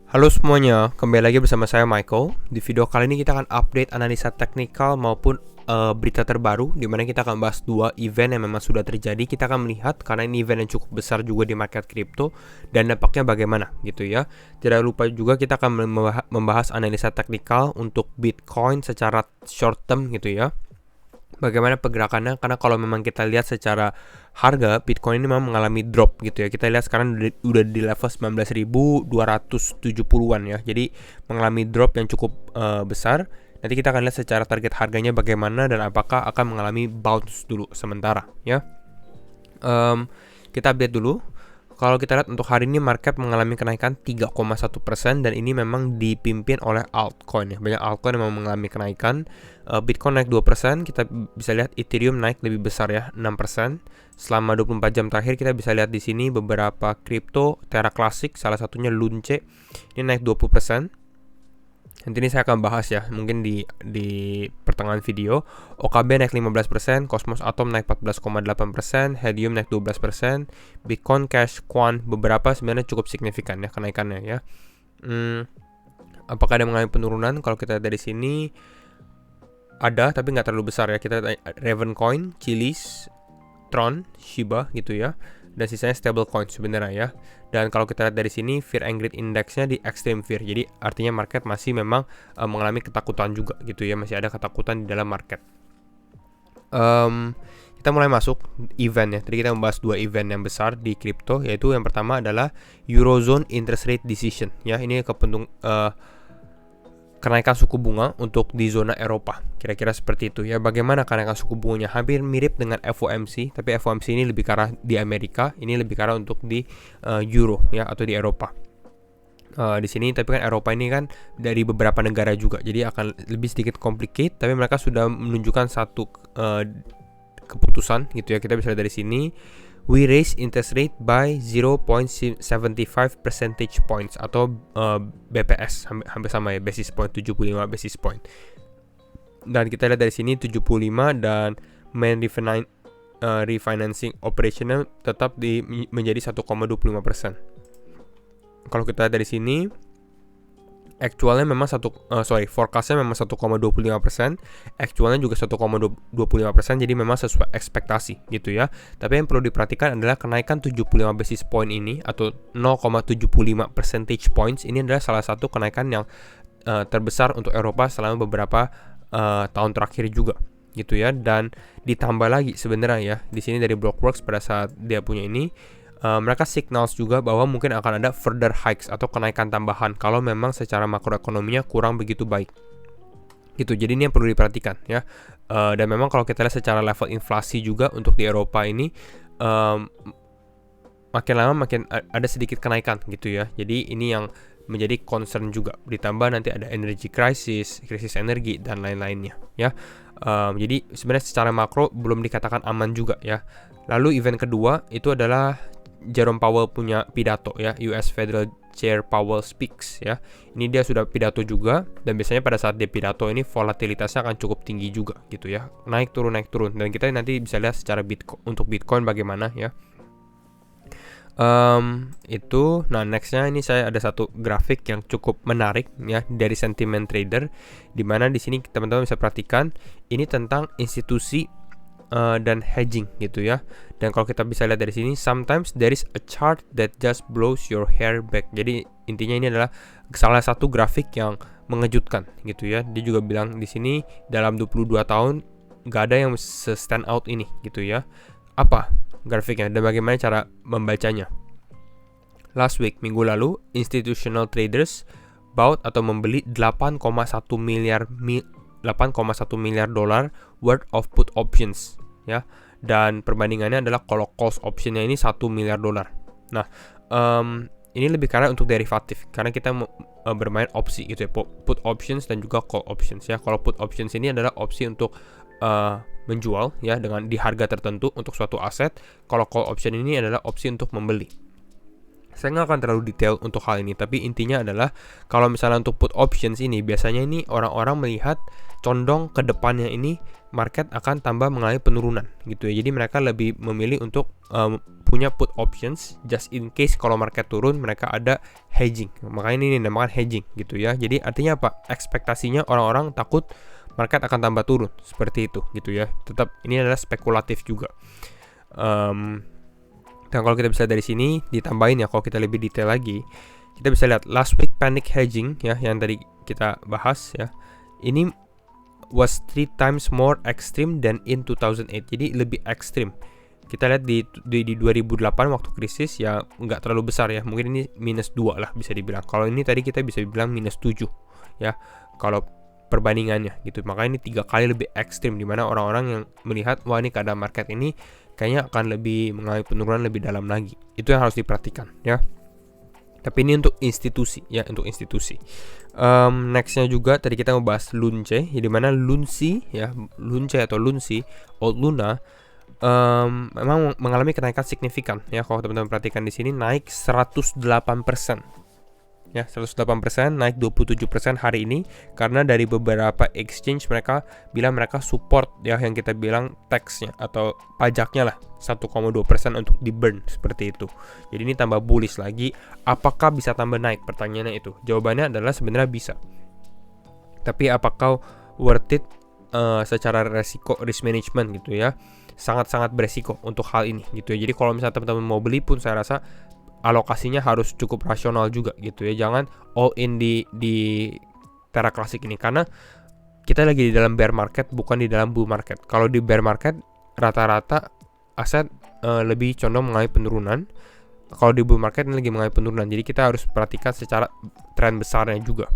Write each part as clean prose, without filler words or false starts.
Halo semuanya, kembali lagi bersama saya Michael. Di video kali ini kita akan update analisa teknikal maupun berita terbaru, di mana kita akan bahas dua event yang memang sudah terjadi. Kita akan melihat karena ini event yang cukup besar juga di market kripto dan dampaknya bagaimana gitu ya. Tidak lupa juga kita akan membahas analisa teknikal untuk Bitcoin secara short term gitu ya. Bagaimana pergerakannya, karena kalau memang kita lihat secara harga Bitcoin ini memang mengalami drop gitu ya. Kita lihat sekarang udah di level 19.270-an ya. Jadi mengalami drop yang cukup besar. Nanti kita akan lihat secara target harganya bagaimana dan apakah akan mengalami bounce dulu sementara ya. Kita update dulu. Kalau kita lihat untuk hari ini market mengalami kenaikan 3,1% dan ini memang dipimpin oleh altcoin ya. Banyak altcoin yang memang mengalami kenaikan. Bitcoin naik 2%, kita bisa lihat Ethereum naik lebih besar ya, 6%. Selama 24 jam terakhir kita bisa lihat di sini beberapa kripto, Terra Classic, salah satunya Lunce, ini naik 20%. Nanti ini saya akan bahas ya, mungkin di pertengahan video. OKB naik 15%, Cosmos Atom naik 14,8%, Helium naik 12%, Bitcoin Cash, Quant, beberapa sebenarnya cukup signifikan ya kenaikannya ya. Apakah ada mengalami penurunan? Kalau kita dari sini ada, tapi nggak terlalu besar ya. Kita Ravencoin, Chiliz, Tron, Shiba gitu ya. Dan sisanya stablecoin sebenarnya ya. Dan kalau kita lihat dari sini Fear and Greed Indexnya di Extreme Fear. Jadi artinya market masih memang mengalami ketakutan juga gitu ya. Masih ada ketakutan di dalam market. Kita mulai masuk event ya. Tadi kita membahas dua event yang besar di crypto, yaitu yang pertama adalah Eurozone Interest Rate Decision ya. Ini kenaikan suku bunga untuk di zona Eropa, kira-kira seperti itu ya. Bagaimana kenaikan suku bunganya? Hampir mirip dengan FOMC, tapi FOMC ini lebih ke arah di Amerika, ini lebih ke arah untuk di Euro ya, atau di Eropa. Di sini tapi kan Eropa ini kan dari beberapa negara juga, jadi akan lebih sedikit complicated, tapi mereka sudah menunjukkan satu keputusan gitu ya. Kita bisa lihat dari sini, we raise interest rate by 0.75 percentage points atau BPS, hampir sama ya, basis point, 75 basis point. Dan kita lihat dari sini 75 dan main refinancing operational tetap menjadi 1,25%. Kalau kita lihat dari sini, actualnya memang forecastnya memang 1,25%, actualnya juga 1,25%, jadi memang sesuai ekspektasi gitu ya. Tapi yang perlu diperhatikan adalah kenaikan 75 basis point ini atau 0,75 percentage points ini adalah salah satu kenaikan yang terbesar untuk Eropa selama beberapa tahun terakhir juga gitu ya. Dan ditambah lagi sebenarnya ya, di sini dari Blockworks pada saat dia punya ini, mereka signals juga bahwa mungkin akan ada further hikes atau kenaikan tambahan kalau memang secara makroekonominya kurang begitu baik gitu. Jadi ini yang perlu diperhatikan ya. Dan memang kalau kita lihat secara level inflasi juga untuk di Eropa ini makin lama makin ada sedikit kenaikan gitu ya. Jadi ini yang menjadi concern juga, ditambah nanti ada energy crisis, krisis energi dan lain-lainnya ya. Jadi sebenarnya secara makro belum dikatakan aman juga ya. Lalu event kedua itu adalah Jerome Powell punya pidato ya, US Federal Chair Powell speaks ya. Ini dia sudah pidato juga, dan biasanya pada saat dia pidato ini volatilitasnya akan cukup tinggi juga gitu ya. Naik turun. Dan kita nanti bisa lihat secara untuk Bitcoin bagaimana ya. Nah nextnya ini saya ada satu grafik yang cukup menarik ya dari sentiment trader, dimana di sini teman-teman bisa perhatikan ini tentang institusi dan hedging gitu ya. Dan kalau kita bisa lihat dari sini, sometimes there is a chart that just blows your hair back. Jadi intinya ini adalah salah satu grafik yang mengejutkan gitu ya. Dia juga bilang di sini dalam 22 tahun gak ada yang stand out ini gitu ya. Apa grafiknya dan bagaimana cara membacanya? Last week, minggu lalu, institutional traders bought atau membeli 8,1 miliar dolar worth of put options ya. Dan perbandingannya adalah kalau cost optionnya ini 1 miliar dolar. Nah, ini lebih karena untuk derivatif, karena kita bermain opsi gitu ya, put options dan juga call options ya. Kalau put options ini adalah opsi untuk menjual ya dengan di harga tertentu untuk suatu aset. Kalau call option ini adalah opsi untuk membeli. Saya nggak akan terlalu detail untuk hal ini, tapi intinya adalah kalau misalnya untuk put options ini, biasanya ini orang-orang melihat condong ke depannya ini market akan tambah mengalami penurunan gitu ya. Jadi mereka lebih memilih untuk punya put options just in case kalau market turun mereka ada hedging. Makanya ini dinamakan hedging gitu ya. Jadi artinya apa? Ekspektasinya orang-orang takut market akan tambah turun seperti itu gitu ya. Tetap ini adalah spekulatif juga. Dan kalau kita bisa dari sini ditambahin ya, kalau kita lebih detail lagi, kita bisa lihat last week panic hedging ya yang tadi kita bahas ya. Ini was 3 times more extreme than in 2008. Jadi lebih ekstrim. Kita lihat di 2008 waktu krisis ya nggak terlalu besar ya. Mungkin ini -2 lah bisa dibilang. Kalau ini tadi kita bisa bilang -7 ya. Kalau perbandingannya gitu. Maka ini 3 kali lebih ekstrim, di mana orang-orang yang melihat wah ini keadaan market ini kayaknya akan lebih mengalami penurunan lebih dalam lagi. Itu yang harus diperhatikan ya. Tapi ini untuk institusi ya, untuk institusi. Nextnya juga tadi kita membahas Lunce, ya, di mana Lunsi ya, Lunce atau Lunsi, Old Luna memang mengalami kenaikan signifikan ya. Kalau teman-teman perhatikan di sini naik 108%. Ya, 108% naik 27% hari ini karena dari beberapa exchange mereka bilang mereka support ya yang kita bilang taxnya atau pajaknya lah 1,2% untuk di burn seperti itu. Jadi ini tambah bullish lagi. Apakah bisa tambah naik? Pertanyaannya itu. Jawabannya adalah sebenarnya bisa. Tapi apakah worth it secara resiko risk management gitu ya? Sangat-sangat beresiko untuk hal ini gitu ya. Jadi kalau misalnya teman-teman mau beli pun saya rasa alokasinya harus cukup rasional juga gitu ya. Jangan all in di Terra Classic ini karena kita lagi di dalam bear market bukan di dalam bull market. Kalau di bear market rata-rata aset lebih condong mengalami penurunan. Kalau di bull market ini lagi mengalami penurunan. Jadi kita harus perhatikan secara tren besarnya juga.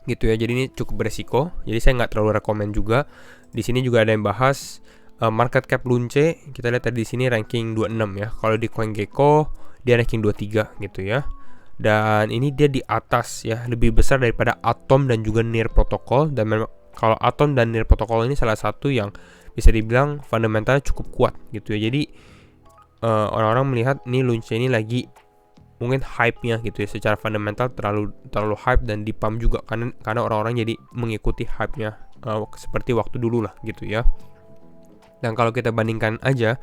Gitu ya. Jadi ini cukup beresiko. Jadi saya nggak terlalu rekomend juga. Di sini juga ada yang bahas market cap Lunce. Kita lihat tadi di sini ranking 26 ya. Kalau di CoinGecko dia ranking 23 gitu ya. Dan ini dia di atas ya, lebih besar daripada Atom dan juga Near Protocol. Dan memang kalau Atom dan Near Protocol ini salah satu yang bisa dibilang fundamentalnya cukup kuat gitu ya. Jadi orang-orang melihat nih Lunce ini lagi mungkin hype-nya gitu ya, secara fundamental terlalu hype dan dipump juga karena orang-orang jadi mengikuti hype-nya seperti waktu dulu lah gitu ya. Dan kalau kita bandingkan aja,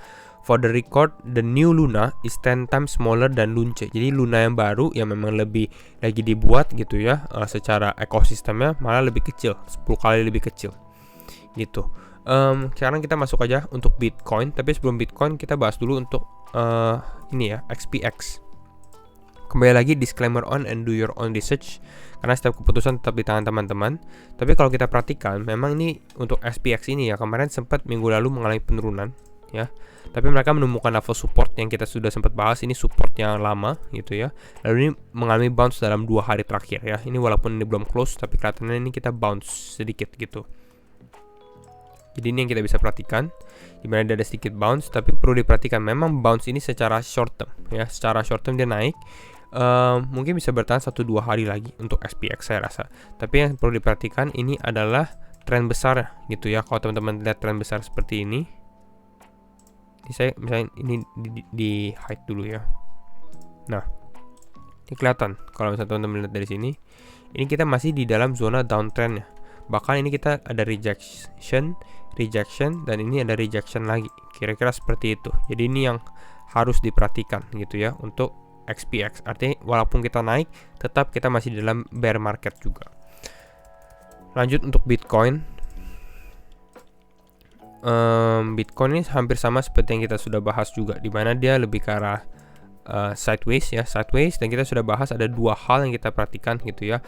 for the record, the new Luna is 10 times smaller than Lunce. Jadi Luna yang baru yang memang lebih lagi dibuat gitu ya, secara ekosistemnya malah lebih kecil, 10 kali lebih kecil gitu. Sekarang kita masuk aja untuk Bitcoin. Tapi sebelum Bitcoin kita bahas dulu untuk ini ya, XPX. Kembali lagi disclaimer on and do your own research karena setiap keputusan tetap di tangan teman-teman. Tapi kalau kita perhatikan memang ini untuk SPX ini ya, kemarin sempat minggu lalu mengalami penurunan ya. Tapi mereka menemukan level support yang kita sudah sempat bahas, ini support yang lama gitu ya. Lalu ini mengalami bounce dalam 2 hari terakhir ya. Ini walaupun ini belum close tapi kelihatannya ini kita bounce sedikit gitu. Jadi ini yang kita bisa perhatikan, dimana ada sedikit bounce, tapi perlu diperhatikan memang bounce ini secara short term ya, secara short term dia naik. Mungkin bisa bertahan 1-2 hari lagi untuk SPX saya rasa. Tapi yang perlu diperhatikan ini adalah tren besar gitu ya. Kalau teman-teman lihat tren besar seperti ini saya misalnya ini di hide dulu ya. Nah, ini kelihatan kalau misalnya teman-teman lihat dari sini, ini kita masih di dalam zona downtrend ya. Bahkan ini kita ada rejection, dan ini ada rejection lagi. Kira-kira seperti itu. Jadi ini yang harus diperhatikan gitu ya untuk XPX. Artinya walaupun kita naik, tetap kita masih di dalam bear market juga. Lanjut untuk Bitcoin. Bitcoin ini hampir sama seperti yang kita sudah bahas juga, di mana dia lebih ke arah sideways ya, dan kita sudah bahas ada 2 hal yang kita perhatikan gitu ya.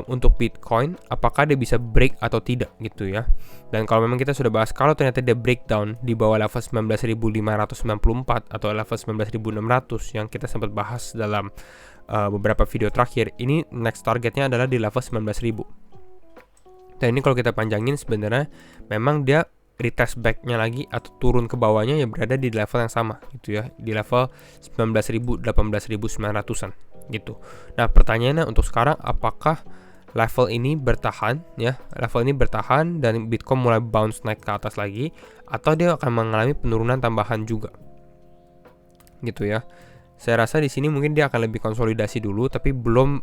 Untuk Bitcoin, apakah dia bisa break atau tidak gitu ya. Dan kalau memang kita sudah bahas, kalau ternyata dia breakdown di bawah level 19.594 atau level 19.600 yang kita sempat bahas dalam beberapa video terakhir, ini next targetnya adalah di level 19.000. Dan ini kalau kita panjangin sebenarnya memang dia retest back-nya lagi atau turun ke bawahnya ya berada di level yang sama gitu ya, di level 19.000, 18.900-an gitu. Nah, pertanyaannya untuk sekarang, apakah level ini bertahan ya? Level ini bertahan dan Bitcoin mulai bounce naik ke atas lagi, atau dia akan mengalami penurunan tambahan juga? Gitu ya. Saya rasa di sini mungkin dia akan lebih konsolidasi dulu, tapi belum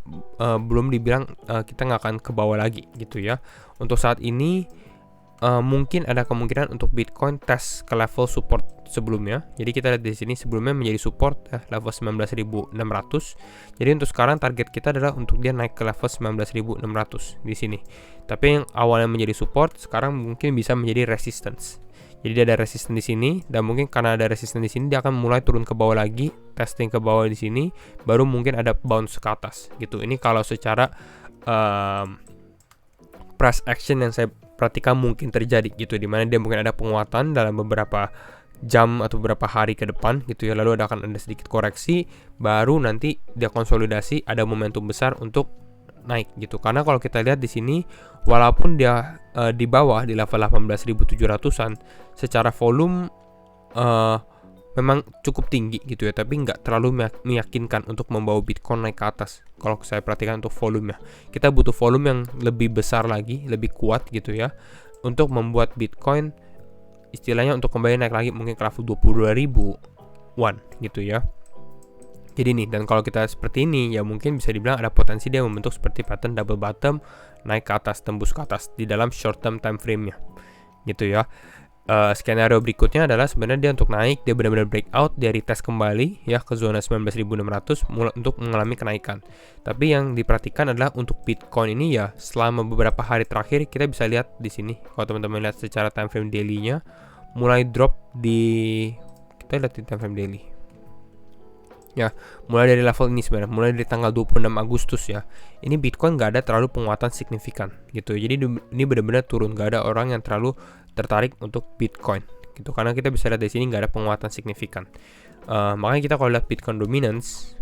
dibilang kita nggak akan ke bawah lagi gitu ya. Untuk saat ini mungkin ada kemungkinan untuk Bitcoin tes ke level support sebelumnya. Jadi kita lihat di sini sebelumnya menjadi support level 19.600. Jadi untuk sekarang target kita adalah untuk dia naik ke level 19.600 di sini. Tapi yang awalnya menjadi support sekarang mungkin bisa menjadi resistance. Jadi dia ada resistance di sini, dan mungkin karena ada resistance di sini dia akan mulai turun ke bawah lagi, testing ke bawah di sini, baru mungkin ada bounce ke atas gitu. Ini kalau secara price action yang saya perhatikan mungkin terjadi gitu, dimana dia mungkin ada penguatan dalam beberapa jam atau beberapa hari ke depan gitu ya, lalu akan ada sedikit koreksi, baru nanti dia konsolidasi, ada momentum besar untuk naik gitu. Karena kalau kita lihat di sini walaupun dia di bawah di level 18.700-an, secara volume memang cukup tinggi gitu ya, tapi nggak terlalu meyakinkan untuk membawa Bitcoin naik ke atas. Kalau saya perhatikan untuk volumenya, kita butuh volume yang lebih besar lagi, lebih kuat gitu ya, untuk membuat Bitcoin istilahnya untuk kembali naik lagi mungkin ke level 22.000-an gitu ya. Jadi nih, dan kalau kita seperti ini ya mungkin bisa dibilang ada potensi dia membentuk seperti pattern double bottom, naik ke atas, tembus ke atas di dalam short term time frame-nya gitu ya. Skenario berikutnya adalah sebenarnya dia untuk naik, dia benar-benar breakout, dia retest kembali ya ke zona 19.600 untuk mengalami kenaikan. Tapi yang diperhatikan adalah untuk Bitcoin ini ya, selama beberapa hari terakhir kita bisa lihat di sini, kalau teman-teman lihat secara time frame daily-nya mulai drop di, kita lihat di time frame daily ya, mulai dari level ini sebenarnya, mulai dari tanggal 26 Agustus ya, ini Bitcoin nggak ada terlalu penguatan signifikan gitu. Jadi ini benar-benar turun, nggak ada orang yang terlalu tertarik untuk Bitcoin gitu, karena kita bisa lihat di sini nggak ada penguatan signifikan. Makanya kita kalau lihat Bitcoin dominance,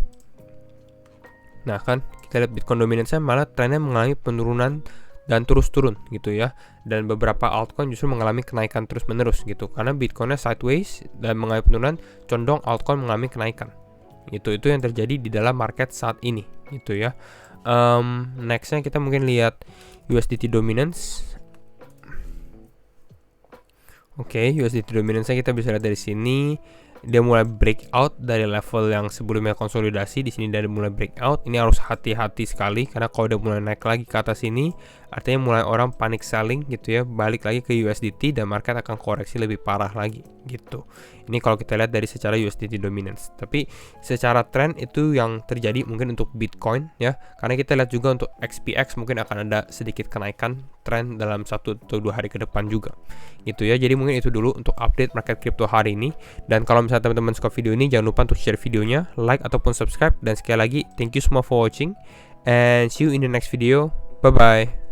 nah kan kita lihat Bitcoin dominance malah trennya mengalami penurunan dan terus turun gitu ya, dan beberapa altcoin justru mengalami kenaikan terus menerus gitu, karena Bitcoinnya sideways dan mengalami penurunan, condong altcoin mengalami kenaikan. Itu yang terjadi di dalam market saat ini gitu ya. Nextnya kita mungkin lihat USDT dominance. Oke, USDT dominance-nya kita bisa lihat dari sini. Dia mulai breakout dari level yang sebelumnya konsolidasi. Di sini dia mulai breakout. Ini harus hati-hati sekali, karena kalau dia mulai naik lagi ke atas ini, artinya mulai orang panic selling gitu ya, balik lagi ke USDT dan market akan koreksi lebih parah lagi gitu. Ini kalau kita lihat dari secara USDT dominance. Tapi secara trend itu yang terjadi mungkin untuk Bitcoin ya, karena kita lihat juga untuk XPX mungkin akan ada sedikit kenaikan tren dalam 1 atau 2 hari ke depan juga gitu ya. Jadi mungkin itu dulu untuk update market crypto hari ini. Dan kalau misalnya teman-teman suka video ini, jangan lupa untuk share videonya, like ataupun subscribe. Dan sekali lagi, thank you semua for watching, and see you in the next video. Bye bye.